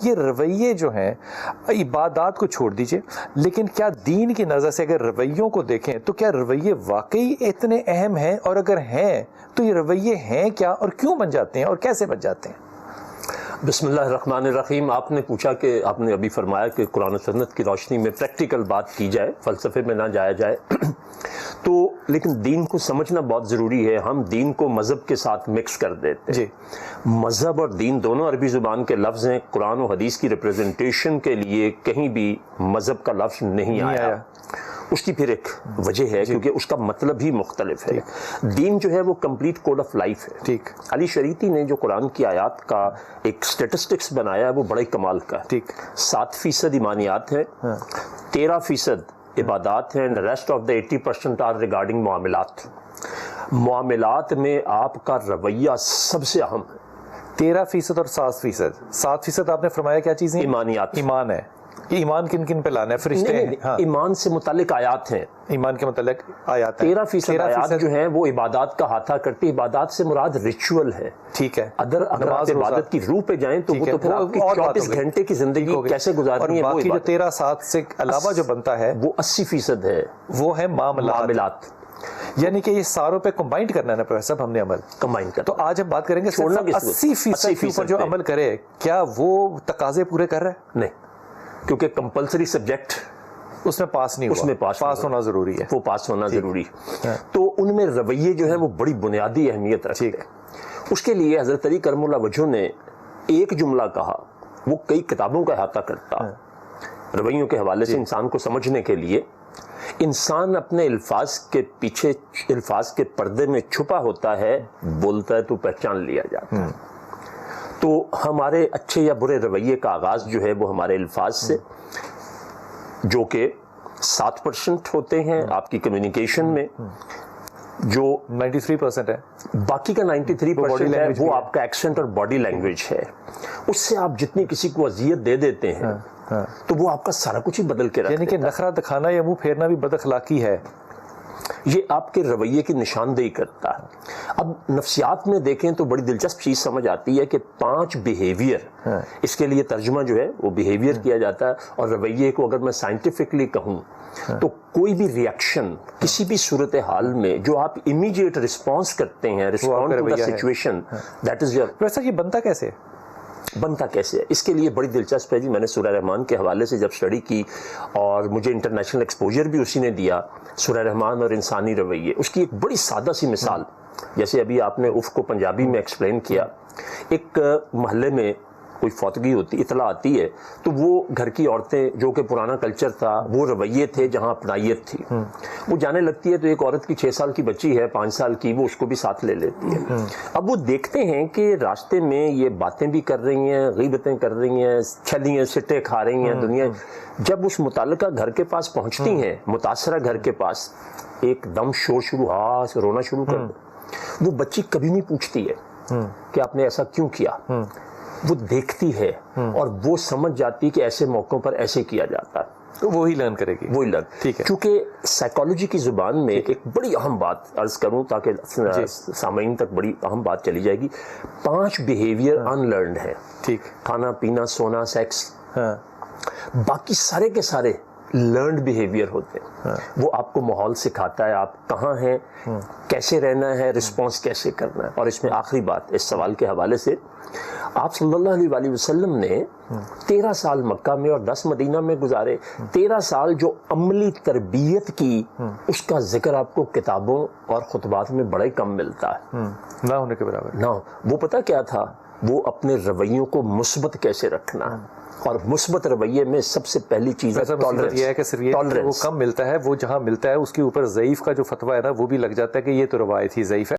یہ رویے جو ہیں عبادات کو چھوڑ دیجئے، لیکن کیا دین کی نظر سے اگر رویوں کو دیکھیں تو کیا رویے واقعی اتنے اہم ہیں؟ اور اگر ہیں تو یہ رویے ہیں کیا اور کیوں بن جاتے ہیں اور کیسے بن جاتے ہیں؟ بسم اللہ الرحمن الرحیم. آپ نے پوچھا کہ آپ نے ابھی فرمایا کہ قرآن و سنت کی روشنی میں پریکٹیکل بات کی جائے، فلسفے میں نہ جایا جائے تو لیکن دین کو سمجھنا بہت ضروری ہے. ہم دین کو مذہب کے ساتھ مکس کر دیتے ہیں. مذہب اور دین دونوں عربی زبان کے لفظ ہیں. قرآن و حدیث کی ریپریزنٹیشن کے لیے کہیں بھی مذہب کا لفظ نہیں آیا. اس کی پھر ایک وجہ ہے کیونکہ اس کا مطلب ہی مختلف ہے. دین جو ہے وہ کمپلیٹ کوڈ آف لائف ہے. علی شریعتی نے جو قرآن کی آیات کا ایک سٹیٹسٹکس بنایا ہے وہ بڑے کمال کا ہے. 7% ایمانیات ہیں، 13% عبادات ہیں، rest of the 80% are regarding معاملات. معاملات میں آپ کا رویہ سب سے اہم ہے. 13% اور 7%. 7% آپ نے فرمایا کیا چیزیں؟ ایمانیات. ایمان ہے. یہ ایمان کن کن پہ لانا ہے؟ فرشتے ہیں. ایمان سے متعلق آیات ہیں. ایمان کے متعلق آیات ہیں. 13% آیات جو ہیں وہ عبادات کا احاطہ کرتی. عبادات سے مراد ریچول ہے. ٹھیک ہے. اگر آپ عبادت کی روح پہ جائیں تو وہ تو پھر آپ کی 24 گھنٹے کی زندگی کیسے گزارنی ہے. باقی جو 13-7 سے علاوہ جو بنتا ہے وہ 80% ہے. وہ ہے معاملات. یعنی کہ یہ ساروں پہ کمبائنڈ کرنا ہے نا پروفیسر صاحب، ہم نے عمل کمبائنڈ کرنا. تو آج ہم بات کریں گے 80% کے اوپر جو عمل کرے کیا وہ تقاضے پورے کر رہا ہے؟ نہیں، کیونکہ کمپلسری سبجیکٹ اس میں پاس نہیں ہوا. اس میں پاس ہونا ضروری ہے. وہ پاس ہونا ضروری ہے. تو ان میں رویے جو ہیں وہ بڑی بنیادی اہمیت رکھتے ہیں. اس کے لیے حضرت علی کرم اللہ وجہہ نے ایک جملہ کہا، وہ کئی کتابوں کا احاطہ کرتا. رویوں کے حوالے سے انسان کو سمجھنے کے لیے انسان اپنے الفاظ کے پیچھے، الفاظ کے پردے میں چھپا ہوتا ہے، بولتا ہے تو پہچان لیا جاتا ہے. تو ہمارے اچھے یا برے رویے کا آغاز جو ہے وہ ہمارے الفاظ سے، جو کہ 7% ہوتے ہیں آپ کی کمیونیکیشن میں، جو 93% ہے. باقی کا 93% ہے وہ آپ کا ایکسنٹ اور باڈی لینگویج ہے. اس سے آپ جتنی کسی کو اذیت دے دیتے ہیں تو وہ آپ کا سارا کچھ ہی بدل کے رکھ دیتا ہے. یعنی کہ نخرہ دکھانا یا منہ پھیرنا بھی بد اخلاقی ہے. یہ آپ کے رویے کی نشاندہی کرتا ہے. اب نفسیات میں دیکھیں تو بڑی دلچسپ چیز سمجھ آتی ہے کہ 5 بیہیویئر، اس کے لیے ترجمہ جو ہے وہ بیہیویئر کیا جاتا ہے. اور رویے کو اگر میں سائنٹیفکلی کہوں تو کوئی بھی ریئیکشن کسی بھی صورتحال میں جو آپ امیڈیٹ رسپانس کرتے ہیں، respond to the situation, that is your. ویسا یہ بنتا کیسے؟ بنتا کیسے ہے اس کے لیے بڑی دلچسپ ہے جی. میں نے سورہ رحمان کے حوالے سے جب اسٹڈی کی اور مجھے انٹرنیشنل ایکسپوجر بھی اسی نے دیا، سورہ رحمان اور انسانی رویے، اس کی ایک بڑی سادہ سی مثال، جیسے ابھی آپ نے اف کو پنجابی میں ایکسپلین کیا. ایک محلے میں کوئی فوتگی ہوتی، اطلاع آتی ہے، تو وہ گھر کی عورتیں، جو کہ پرانا کلچر تھا، وہ رویے تھے جہاں اپنائیت تھی، وہ جانے لگتی ہے تو ایک عورت کی 6 سال کی بچی ہے، 5 سال کی، وہ اس کو بھی ساتھ لے لیتی ہے. اب وہ دیکھتے ہیں کہ راستے میں یہ باتیں بھی کر رہی ہیں، غیبتیں کر رہی ہیں، چھلیاں سٹے کھا رہی ہیں دنیا. جب اس متعلقہ گھر کے پاس پہنچتی ہیں، متاثرہ گھر کے پاس، ایک دم شور شروع، سے رونا شروع کر دو. وہ بچی کبھی نہیں پوچھتی ہے کہ آپ نے ایسا کیوں کیا. وہ دیکھتی ہے اور وہ سمجھ جاتی کہ ایسے موقعوں پر ایسے کیا جاتا ہے. تو وہی لرن کرے گی. وہی لرن. ٹھیک ہے. کیونکہ سائیکالوجی کی زبان میں ایک بڑی اہم بات عرض کروں تاکہ سامعین تک بڑی اہم بات چلی جائے گی. 5 بیہیویئر ان لرنڈ ہے. ٹھیک. کھانا پینا، سونا، سیکس. باقی سارے کے سارے لرنڈ بیہیویئر ہوتے ہیں. وہ آپ کو ماحول سکھاتا ہے، آپ کہاں ہیں، کیسے رہنا ہے، رسپانس کیسے کرنا ہے. اور اس میں آخری بات اس سوال کے حوالے سے، آپ صلی اللہ علیہ وآلہ وسلم نے 13 سال مکہ میں اور 10 مدینہ میں گزارے. 13 سال جو عملی تربیت کی، اس کا ذکر آپ کو کتابوں اور خطبات میں بڑا ہی کم ملتا ہے. نہ ہونے کے برابر. نہ. وہ پتہ کیا تھا؟ وہ اپنے رویوں کو مثبت کیسے رکھنا. اور مثبت رویے میں سب سے پہلی چیز ہے ٹالرنس. یہ ہے کہ صرف یہ وہ کم ملتا ہے، وہ جہاں ملتا ہے اس کے اوپر ضعیف کا جو فتویٰ ہے نا وہ بھی لگ جاتا ہے کہ یہ تو روایت ہی ضعیف ہے.